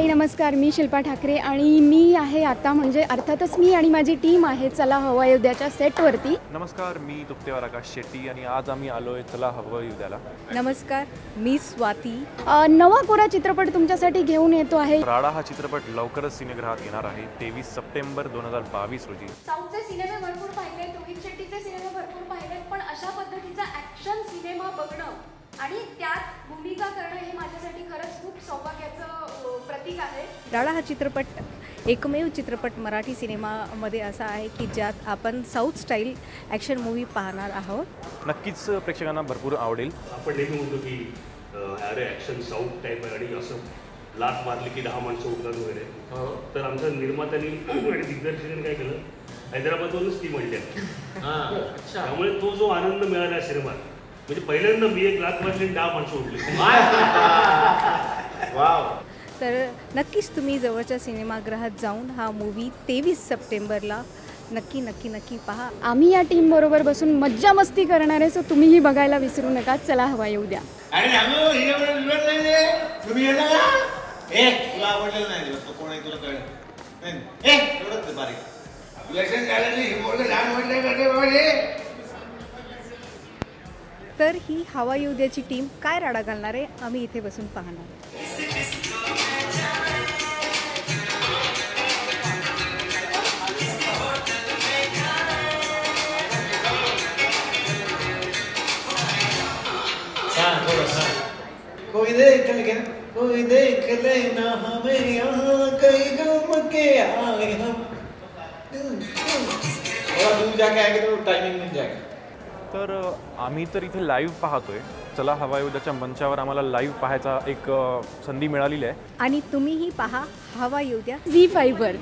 ताई नमस्कार, मी शिल्पा ठाकरे आणि मी आहे आता म्हणजे अर्थातच मी आणि माझी टीम आहे चला हवा अयोध्याच्या सेटवरती. नमस्कार, मी तुप्तेवार आकाश शेट्टी आणि आज आम्ही आलोय चला हवा अयोध्याला. नमस्कार, मी स्वाती. नवा कोरा चित्रपट तुमच्यासाठी घेऊन येतो आहे. राडा हा चित्रपट लवकरच सिनेगृहात येणार आहे 23 सप्टेंबर 2022 रोजी. साऊथचे सिनेमे भरपूर पाहिले, रोहित शेट्टीचे सिनेमे भरपूर पाहिले, पण अशा पद्धतीचा ॲक्शन सिनेमा बघणं आणि त्यात भूमिका करणं हे माझ्यासाठी खरंच खूप सौभाग्याचं प्रतीक आहे. राडा हा चित्रपट एकमेव चित्रपट मराठी सिनेमामध्ये असा आहे की ज्यात आपण साऊथ स्टाईल ॲक्शन मूवी पाहणार आहोत. नक्कीच प्रेक्षकांना भरपूर आवडेल. आपण नेहमी म्हणतो की अरे ॲक्शन साऊथ टाईप आहे आणि असं लात मारली की 10 माणसं उठतात वगैरे. तर आमच्या निर्मात्यांनी आणि दिग्दर्शकांनी काय केलं, हैदराबादवरूनच ती म्हणली. त्यामुळे तो जो आनंद मिळाला सिनेमात, म्हणजे पहिल्यांदा मी एक लात मारली 10 माणसं उठली. तर नक्कीच तुम्ही जवळच्या सिनेमागृहात जाऊन हा मूवी 23 सप्टेंबरला नक्की नक्की नक्की पहा. आम्ही या टीम बरोबर बसून मज्जा मस्ती करणार आहे, सो तुम्हीही बघायला विसरू नका. चला हवा येऊ द्या. तुम्ही तुला आवडलेलं नाही तो कोण आहे तुला कळलं एवढंच बारीक लहान म्हटलं. तर ही हवा येऊ द्याची टीम काय राडा घालणार आहे आम्ही इथे बसून पाहणार. कोई देख लेना हमें यहाँ कई घूम के आए हम. थोड़ा दूर जाके आएंगे तो टाइमिंग मिल जाएगा. तर आम्ही तर इथे लाईव्ह पाहतोय. चला हवा अयोध्याच्या मंचावर आम्हाला लाईव्ह पाहायचा एक संधी मिळालेली आहे. आणि तुम्हीही पहा हवा येऊ द्या झी5 वर.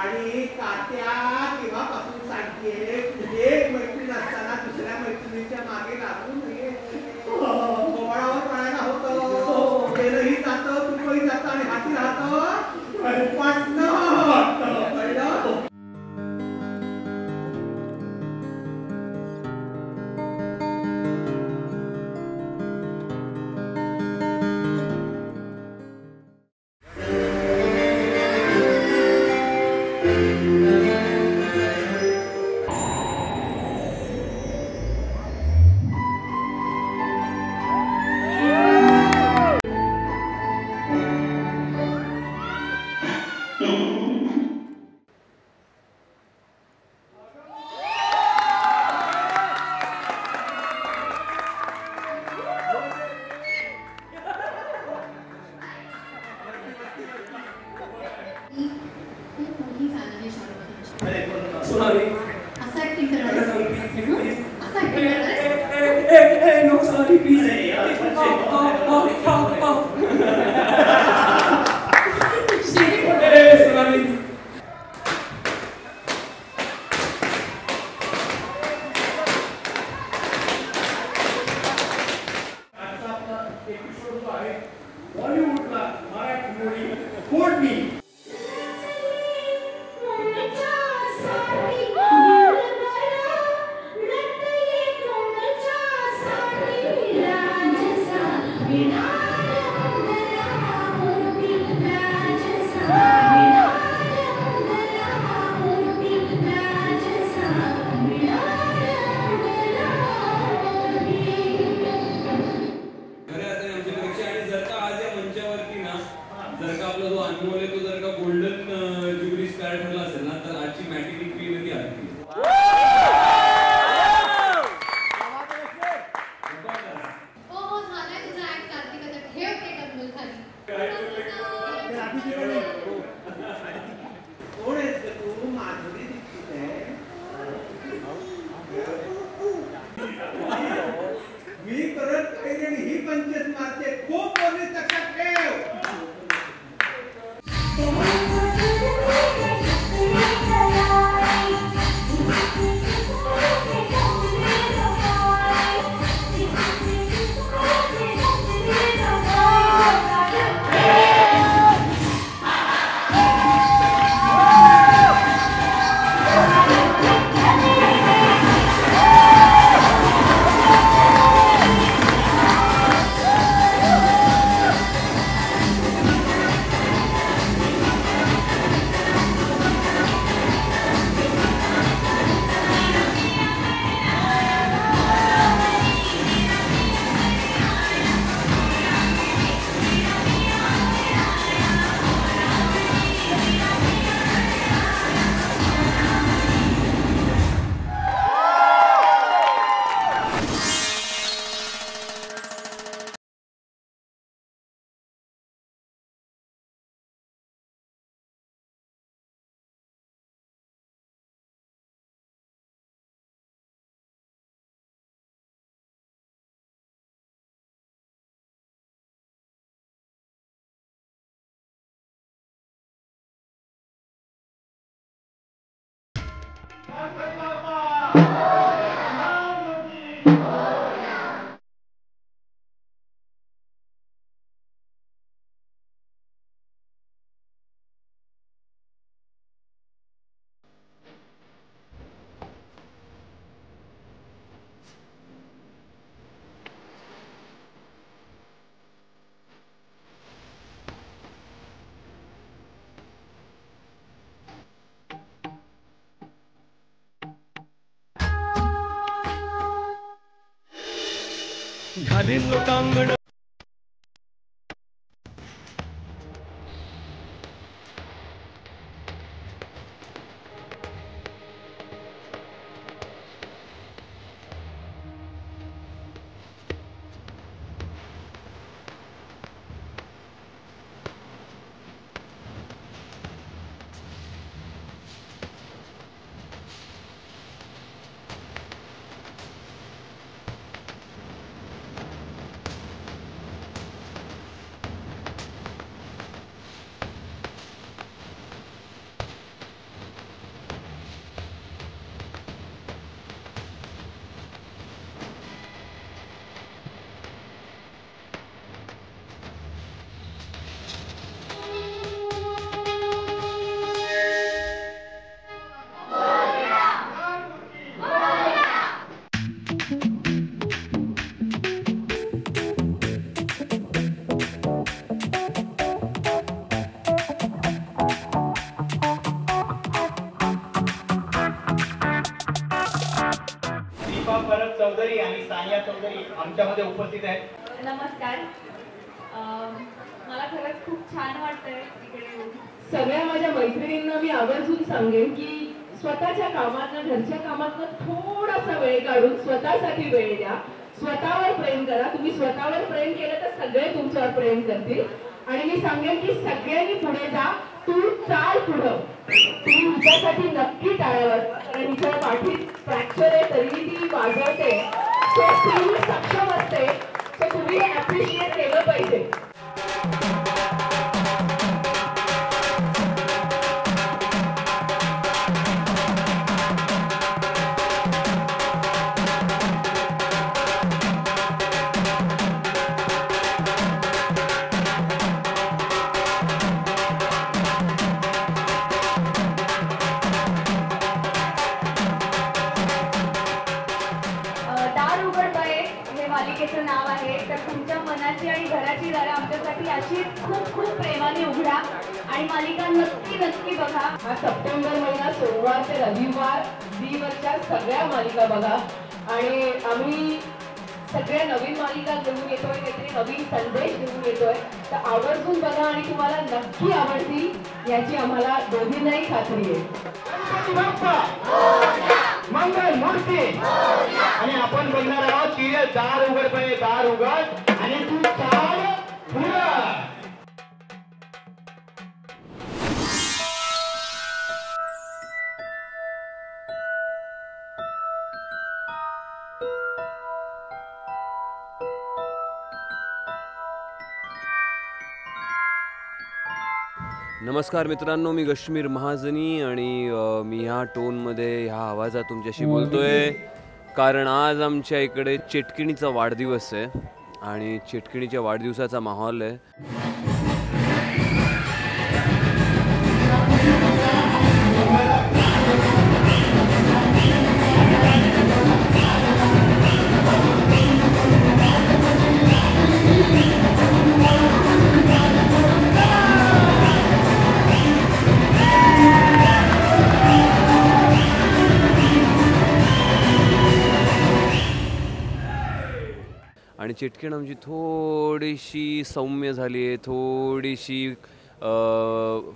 आणि तात्या केव्हापासून सांगते एक मैत्रीण असताना दुसऱ्या मैत्रिणीच्या मागे लागू नये. गोवाळावर पडायला होतं, तेलही जातं, तुपही जातं आणि हाती राहतं कळलं. बॉलिवूडला मराठी कोण मी कोण आहेस ग तू? माधुरी दीक्षित आहे? मी करत काही आणि ही 25 मारते. खूप बोलली, लक्षात ठेव. घालीन लोकांगण भरत चौधरी आणि सानिया चौधरी आमच्यामध्ये उपस्थित आहेत. नमस्कार. मला खरंच खूप छान वाटतंय इकडे येऊन. सगळ्या माझ्या मैत्रिणींना मी आवर्जून सांगेन की स्वतःच्या कामातनं घरच्या कामातनं थोडासा वेळ काढून स्वतःसाठी वेळ द्या. स्वतःवर प्रेम करा. तुम्ही स्वतःवर प्रेम केलं तर सगळे तुमच्यावर प्रेम करतील. आणि मी सांगेन की सगळ्यांनी पुढे जा. तू चाल पुढं. ती हिच्यासाठी नक्की टाळावर, कारण हिच्या पाठीत फ्रॅक्चर आहे तरी ती वाजवते. सो ती सक्षम असते. सो तुम्ही ऍप्रिशिएट केलं पाहिजे. मालिकेचं नाव आहे. तर तुमच्या मनाची आणि घराची दारं आमच्यासाठी अशी खूप खूप प्रेमाने उघडा आणि मालिका नक्की नक्की बघा. हा सप्टेंबर महिना सोमवार ते रविवार वरच्या सगळ्या मालिका बघा. आणि आम्ही सगळ्या नवीन मालिका घेऊन येतोय, काहीतरी नवीन संदेश घेऊन येतोय. तर आवर्जून बघा आणि तुम्हाला नक्की आवडतील याची आम्हाला दोघींनाही खात्री आहे. मंगल मूर्ती आणि आपण बघणार आहोत की दार उघड पहिले दार उघड आणि तू चाल पुढं. नमस्कार मित्रांनो, मी गश्मीर महाजनी आणि मी ह्या टोनमध्ये ह्या आवाजात तुमच्याशी बोलतोय कारण आज आमच्या इकडे चेटकिणीचा वाढदिवस आहे आणि चेटकिणीच्या वाढदिवसाचा माहोल आहे. आणि चिटकीण आमची थोडीशी सौम्य झाली आहे, थोडीशी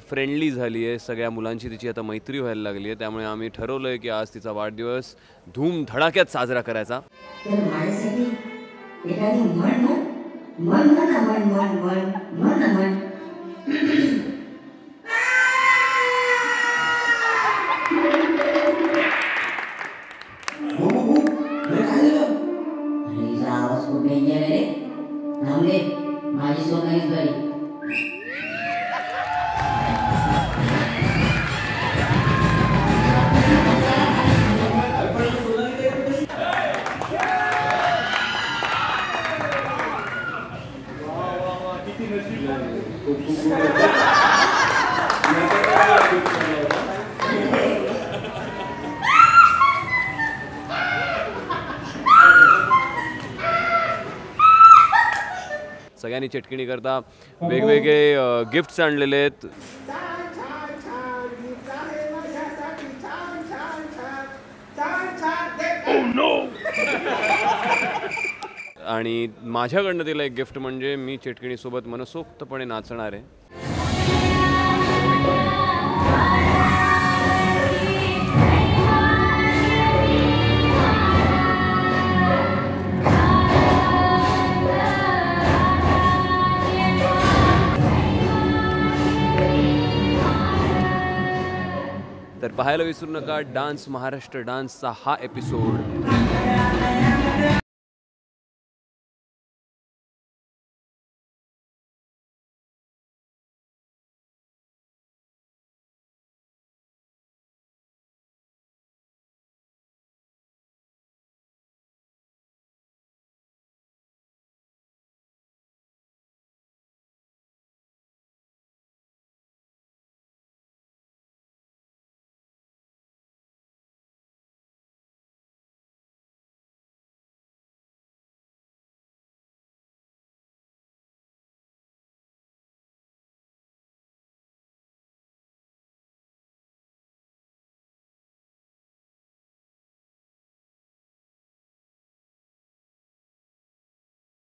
फ्रेंडली झाली आहे. सगळ्या मुलांची तिची आता मैत्री व्हायला लागली आहे. त्यामुळे आम्ही ठरवलं आहे की आज तिचा वाढदिवस धूमधडाक्यात साजरा करायचा. आवाज खूप डेंजर आहे रे. थांबले, माझी सोनालीच बरी. सगळ्यांनी चटकिणी करता वेगवेगळे गिफ्ट्स आणलेले आहेत. आणि माझ्याकडनं तिला एक गिफ्ट म्हणजे मी चटकिणीसोबत मनसोक्तपणे नाचणार आहे. तर पाहायला विसरू नका डान्स महाराष्ट्र डान्सचा हा एपिसोड